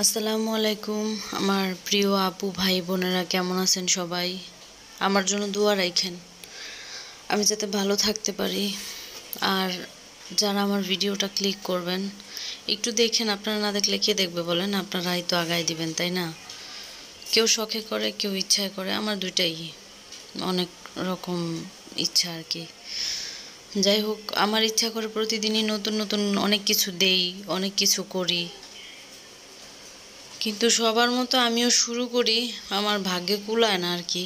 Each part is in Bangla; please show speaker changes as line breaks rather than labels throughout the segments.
আসসালামু আলাইকুম আমার প্রিয় আপু ভাই বোনেরা কেমন আছেন সবাই। আমার জন্য দোয়া রাখেন আমি যাতে ভালো থাকতে পারি। আর যারা আমার ভিডিওটা ক্লিক করবেন একটু দেখেন, আপনারা না দেখলে কে দেখবে বলেন? আপনারাই তো আগায় দিবেন, তাই না? কেউ শখে করে, কেউ ইচ্ছায় করে, আমার দুইটাই অনেক রকম ইচ্ছা আর কি। যাই হোক, আমার ইচ্ছা করে প্রতিদিনই নতুন নতুন অনেক কিছু দেই, অনেক কিছু করি, কিন্তু সবার মতো আমিও শুরু করি, আমার ভাগ্যে কুলায় না আর কি।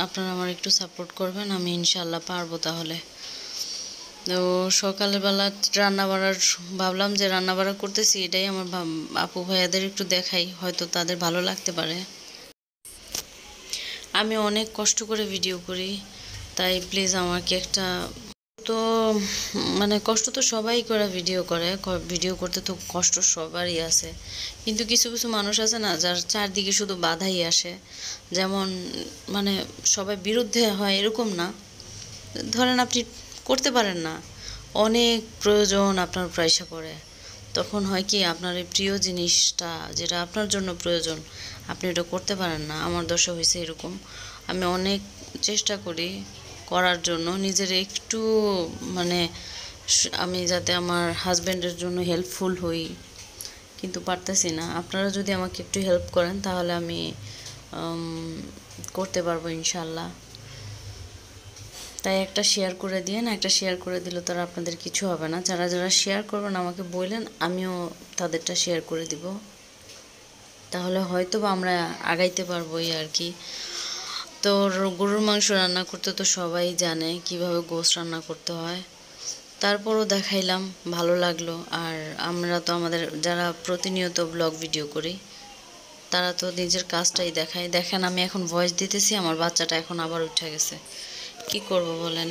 আপনারা আমার একটু সাপোর্ট করবেন, আমি ইনশাল্লাহ পারবো। তাহলে তো সকালবেলা রান্না বাড়ার ভাবলাম যে রান্না বাড়া করতেছি, এটাই আমার আপু ভাইয়াদের একটু দেখাই, হয়তো তাদের ভালো লাগতে পারে। আমি অনেক কষ্ট করে ভিডিও করি, তাই প্লিজ আমাকে একটা তো কষ্ট তো সবাই করে, ভিডিও করে, ভিডিও করতে তো কষ্ট সবারই আছে, কিন্তু কিছু কিছু মানুষ আছে না, যার চারদিকে শুধু বাধাই আসে। যেমন সবাই বিরুদ্ধে হয় এরকম না, ধরেন আপনি করতে পারেন না, অনেক প্রয়োজন আপনার পয়সা পড়ে, তখন হয় কি আপনার এই প্রিয় জিনিসটা যেটা আপনার জন্য প্রয়োজন আপনি ওটা করতে পারেন না। আমার দশা হয়েছে এরকম। আমি অনেক চেষ্টা করি করার জন্য, নিজের একটু আমি যাতে আমার হাজব্যান্ডের জন্য হেল্পফুল হই, কিন্তু পারতেছি না। আপনারা যদি আমাকে একটু হেল্প করেন তাহলে আমি করতে পারবো ইনশাল্লাহ। তাই একটা শেয়ার করে দিয়ে না, একটা শেয়ার করে দিলে তো আর আপনাদের কিছু হবে না। যারা যারা শেয়ার করবেন আমাকে বললেন, আমিও তাদেরটা শেয়ার করে দিব, তাহলে হয়তো বা আমরা আগাইতে পারবো এই আর কি। তো গরুর মাংস রান্না করতে তো সবাই জানে কিভাবে গোশত রান্না করতে হয়, তারপরও দেখাইলাম, ভালো লাগলো। আর আমরা তো আমাদের যারা প্রতিনিয়ত ব্লগ ভিডিও করি তারা তো নিজের কাজটাই দেখায়। দেখেন আমি এখন ভয়েস দিতেছি, আমার বাচ্চাটা এখন আবার উঠে গেছে, কি করব বলেন?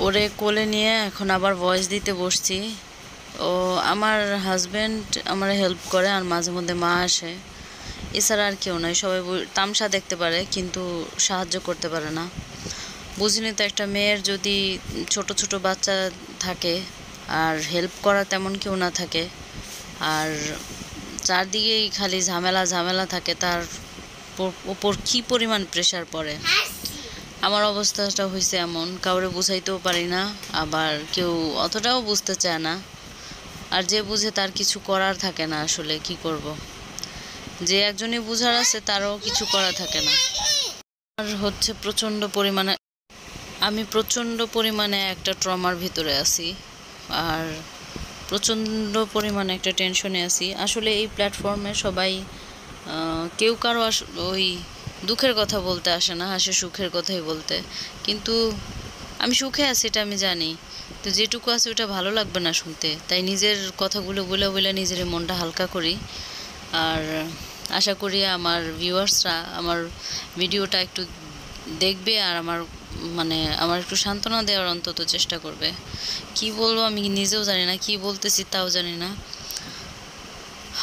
ওরে কোলে নিয়ে এখন আবার ভয়েস দিতে বসছি। ও আমার হাজব্যান্ড আমার হেল্প করে, আর মাঝে মধ্যে মা আসে, এছাড়া আর কেউ নয়। সবাই তামসা দেখতে পারে কিন্তু সাহায্য করতে পারে না। বুঝিনি তো, একটা মেয়ের যদি ছোট ছোট বাচ্চা থাকে আর হেল্প করা তেমন কেউ না থাকে, আর চারদিকেই খালি ঝামেলা ঝামেলা থাকে, তার উপর কি পরিমাণ প্রেশার পড়ে। আমার অবস্থাটা হয়েছে এমন, কাউরে বুঝাইতেও পারি না, আবার কেউ অতটাও বুঝতে চায় না, আর যে বুঝে তার কিছু করার থাকে না। আসলে কি করব, যে একজনই বুঝার আছে তারও কিছু করা থাকে না। আর হচ্ছে আমি প্রচণ্ড পরিমাণে একটা ট্রমার ভিতরে আছি, আর প্রচণ্ড পরিমাণে একটা টেনশনে আছি। আসলে এই প্ল্যাটফর্মে সবাই কেউ কারো ওই দুঃখের কথা বলতে আসে না, আসে সুখের কথাই বলতে। কিন্তু আমি সুখে আছি এটা আমি জানি, তো যেটুকু আছে ওটা ভালো লাগবে না শুনতে, তাই নিজের কথাগুলো বলে বলে নিজের মনটা হালকা করি। আর আশা করি আমার ভিউয়ার্সরা আমার ভিডিওটা একটু দেখবে, আর আমার একটু সান্ত্বনা দেওয়ার অন্তত চেষ্টা করবে। কি বলবো আমি নিজেও জানি না, কি বলতেছি তাও জানি না,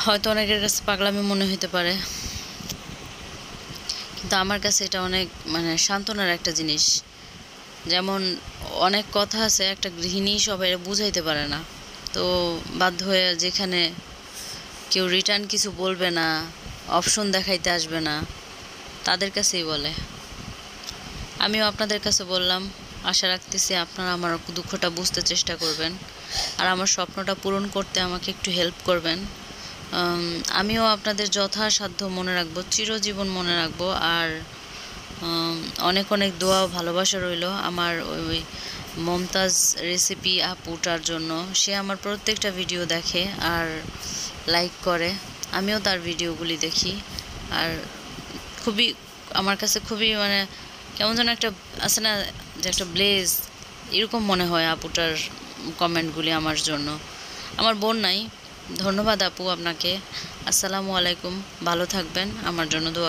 হয়তো অনেকের কাছে পাগলামি মনে হতে পারে, কিন্তু আমার কাছে এটা অনেক সান্ত্বনার একটা জিনিস। যেমন অনেক কথা আছে, একটা গৃহিণী সবাই বুঝাইতে পারে না, তো বাধ্য হয়ে যেখানে কেউ রিটার্ন কিছু বলবে না, অপশন দেখাইতে আসবে না, তাদের কাছেই বলে। আমিও আপনাদের কাছে বললাম, আশা রাখতেছি আপনারা আমার দুঃখটা বুঝতে চেষ্টা করবেন, আর আমার স্বপ্নটা পূরণ করতে আমাকে একটু হেল্প করবেন। আমিও আপনাদের যথাসাধ্য মনে রাখবো, চিরজীবন মনে রাখবো। আর অনেক অনেক দোয়া ভালোবাসা রইল আমার ওই মমতাজ রেসিপি আপুটার জন্য। সে আমার প্রত্যেকটা ভিডিও দেখে আর লাইক করে, আমিও তার ভিডিওগুলি দেখি, আর খুবই আমার কাছে খুবই কেমন যেন একটা আছে না, যে একটা ব্লেজ এরকম মনে হয় আপুটার কমেন্টগুলি আমার জন্য। আমার বোন নাই, ধন্যবাদ আপু আপনাকে। আসসালামু আলাইকুম, ভালো থাকবেন, আমার জন্য দোয়া।